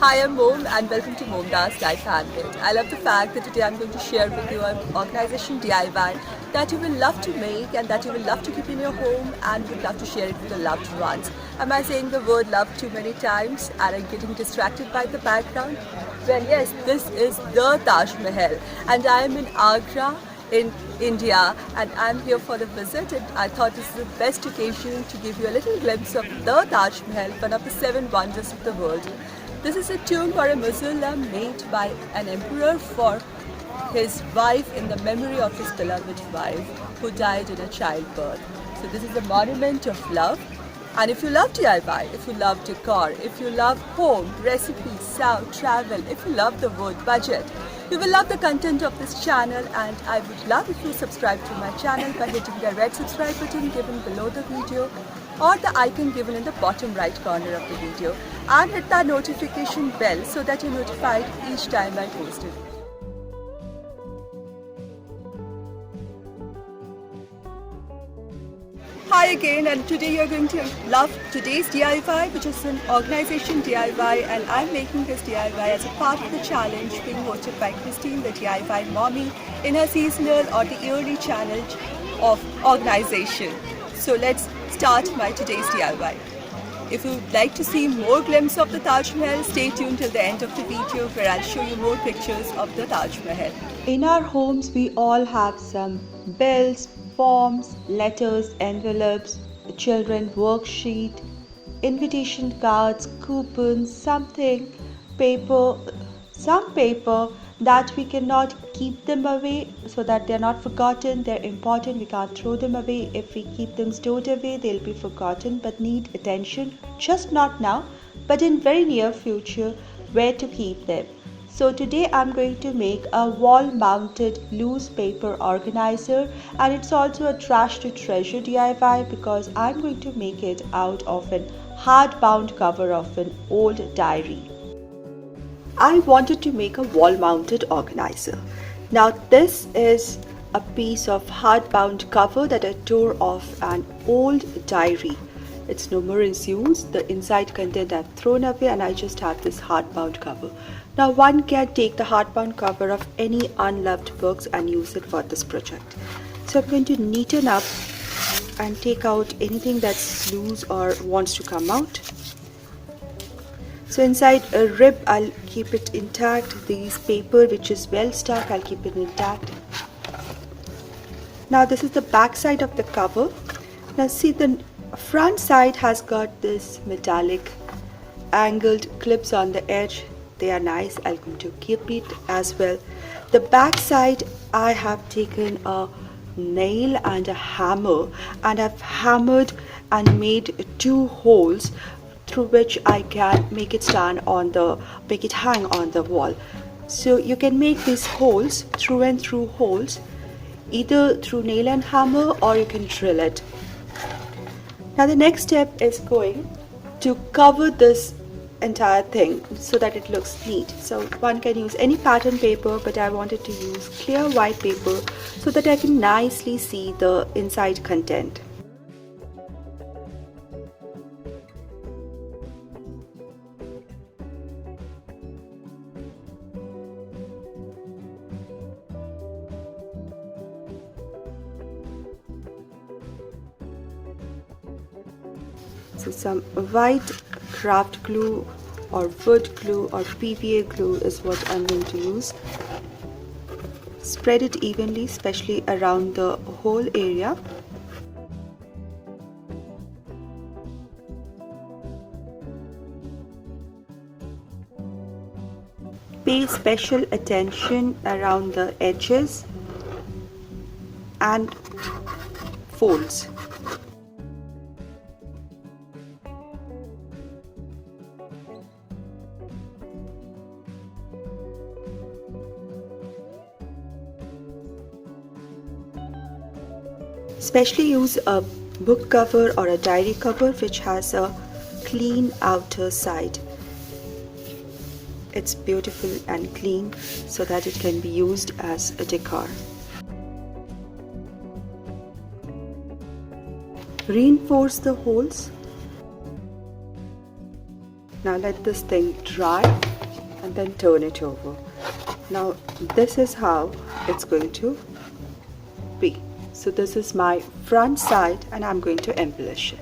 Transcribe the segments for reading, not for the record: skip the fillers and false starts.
Hi, I'm Mom and welcome to MomDas Life Handmade. I love the fact that today I'm going to share with you an organization DIY that you will love to make and that you will love to keep in your home and would love to share it with your loved ones. Am I saying the word love too many times and I'm getting distracted by the background? Well, yes, this is the Taj Mahal and I am in Agra in India and I'm here for the visit, and I thought this is the best occasion to give you a little glimpse of the Taj Mahal, one of the 7 wonders of the world. This is a tomb or a mausoleum made by an emperor for his wife in the memory of his beloved wife who died in a childbirth. So this is a monument of love. And if you love DIY, if you love decor, if you love home, recipes, sound, travel, if you love the word budget, you will love the content of this channel, and I would love if you subscribe to my channel by hitting the red subscribe button given below the video or the icon given in the bottom right corner of the video, and hit that notification bell so that you're notified each time I post it. Hi again, and today you're going to love today's DIY, which is an organization DIY, and I'm making this DIY as a part of the challenge being hosted by Christine, the DIY mommy, in her seasonal or the yearly challenge of organization. So let's start my today's DIY. If you'd like to see more glimpse of the Taj Mahal, stay tuned till the end of the video where I'll show you more pictures of the Taj Mahal. In our homes, we all have some bills, forms, letters, envelopes, the children worksheet, invitation cards, coupons, some paper that we cannot keep them away so that they're not forgotten. They're important. We can't throw them away. If we keep them stored away, they'll be forgotten but need attention. Just not now, but in very near future, where to keep them. So today I'm going to make a wall mounted loose paper organizer, and it's also a trash to treasure DIY because I'm going to make it out of an hardbound cover of an old diary. I wanted to make a wall mounted organizer. Now this is a piece of hardbound cover that I tore off an old diary. It's no more in use. The inside content I've thrown away and I just have this hardbound cover. Now one can take the hardbound cover of any unloved books and use it for this project. So I'm going to neaten up and take out anything that's loose or wants to come out. So inside a rib I'll keep it intact. This paper which is well stuck, I'll keep it intact. Now this is the back side of the cover. Now see, the front side has got this metallic angled clips on the edge. They are nice. I'm going to keep it as well. The back side I have taken a nail and a hammer, and I've hammered and made 2 holes through which I can make it hang on the wall. So you can make these holes, through and through holes, either through nail and hammer or you can drill it. Now the next step is going to cover this entire thing so that it looks neat. So one can use any pattern paper, but I wanted to use clear white paper so that I can nicely see the inside content. So some white craft glue or wood glue or PVA glue is what I'm going to use. Spread it evenly, especially around the whole area. Pay special attention around the edges and folds. Especially use a book cover or a diary cover which has a clean outer side. It's beautiful and clean so that it can be used as a decor. Reinforce the holes. Now let this thing dry and then turn it over. Now this is how it's going to be. So this is my front side and I'm going to embellish it.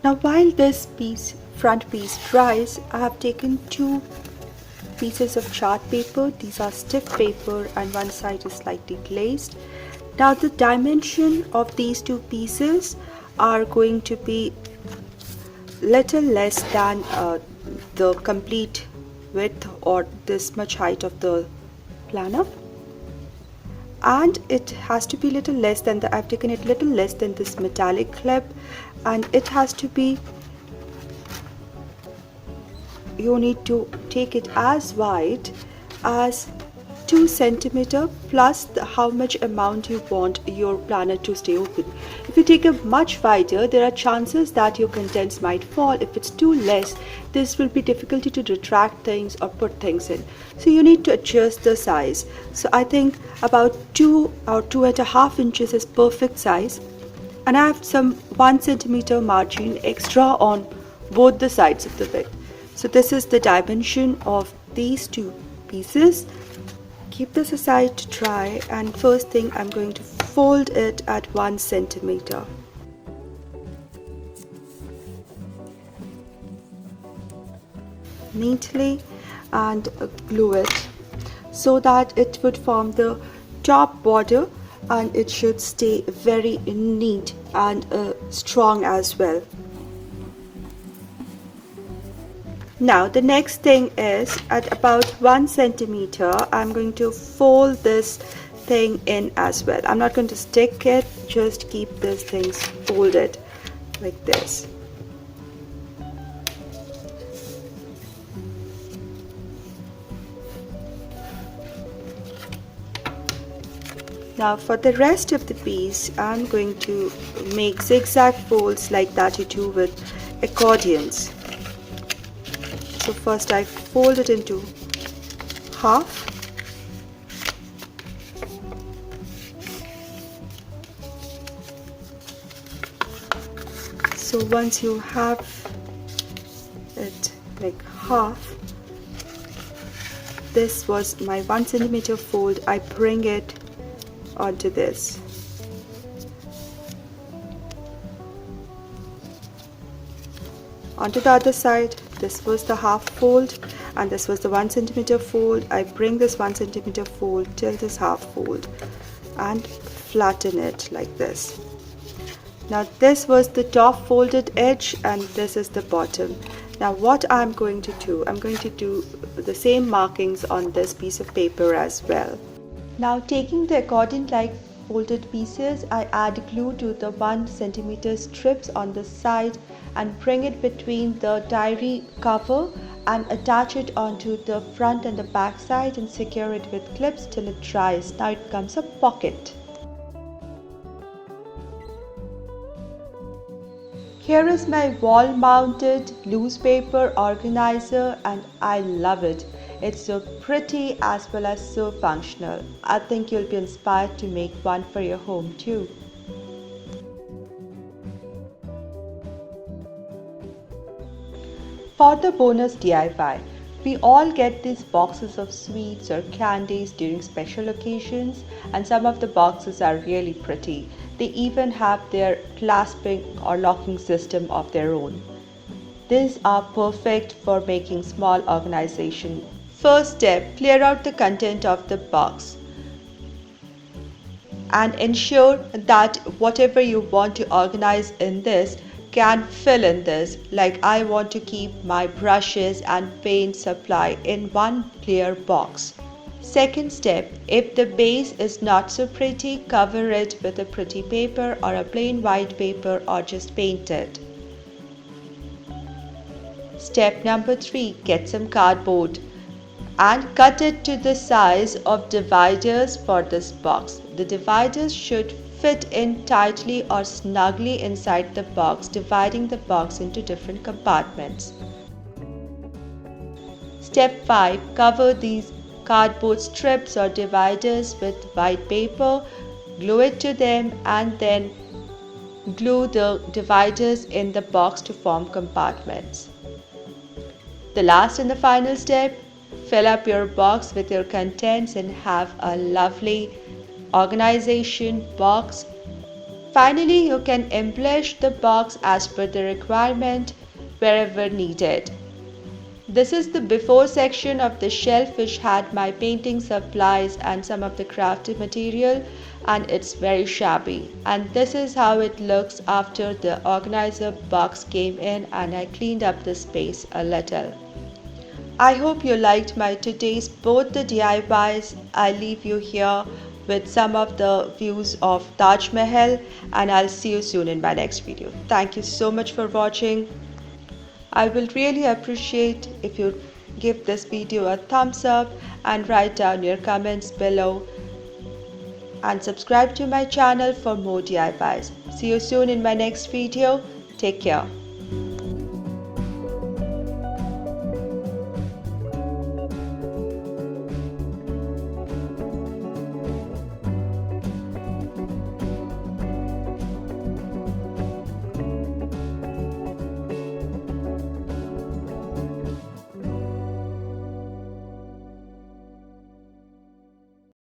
Now while this front piece dries, I have taken 2 pieces of chart paper. These are stiff paper and one side is slightly glazed. Now the dimension of these 2 pieces are going to be little less than the complete width or this much height of the planner, and it has to be little less than I've taken it little less than this metallic clip, and it has to be, you need to take it as wide as 2 centimeter plus how much amount you want your planner to stay open. If you take it much wider, there are chances that your contents might fall. If it's too less, this will be difficulty to retract things or put things in. So you need to adjust the size. So I think about 2 or 2.5 inches is perfect size. And I have some 1 centimeter margin extra on both the sides of the bit. So this is the dimension of these 2 pieces. Keep this aside to dry, and first thing I'm going to fold it at 1 centimeter. Neatly and glue it so that it would form the top border, and it should stay very neat and strong as well. Now the next thing is at about 1 centimeter, I'm going to fold this thing in as well. I'm not going to stick it, just keep these things folded like this. Now for the rest of the piece, I'm going to make zigzag folds like that you do with accordions. So first I fold it into half, So once you have it like half, this was my 1 centimeter fold, I bring it onto this. Onto the other side, this was the half fold and this was the 1 centimeter fold. I bring this 1 centimeter fold till this half fold and flatten it like this. Now this was the top folded edge and this is the bottom. Now what I'm going to do, I'm going to do the same markings on this piece of paper as well. Now taking the accordion like folded pieces, I add glue to the 1 centimeter strips on the side and bring it between the diary cover and attach it onto the front and the back side and secure it with clips till it dries. Now it becomes a pocket. Here is my wall mounted loose paper organizer and I love it. It's so pretty as well as so functional. I think you'll be inspired to make one for your home too. For the bonus DIY, we all get these boxes of sweets or candies during special occasions, and some of the boxes are really pretty. They even have their clasping or locking system of their own. These are perfect for making small organization. First step, clear out the content of the box and ensure that whatever you want to organize in this can fill in this. Like I want to keep my brushes and paint supply in one clear box. Second step, if the base is not so pretty, cover it with a pretty paper or a plain white paper or just paint it. Step number 3, get some cardboard and cut it to the size of dividers for this box. The dividers should fit in tightly or snugly inside the box, dividing the box into different compartments. Step 5, cover these cardboard strips or dividers with white paper, glue it to them and then glue the dividers in the box to form compartments. The last and the final step, fill up your box with your contents and have a lovely organization box. Finally, you can embellish the box as per the requirement wherever needed. This is the before section of the shelf which had my painting supplies and some of the crafted material, and it's very shabby. And this is how it looks after the organizer box came in and I cleaned up the space a little. I hope you liked my today's both the DIYs. I leave you here with some of the views of Taj Mahal and I'll see you soon in my next video. Thank you so much for watching. I will really appreciate if you give this video a thumbs up and write down your comments below and subscribe to my channel for more DIYs. See you soon in my next video. Take care.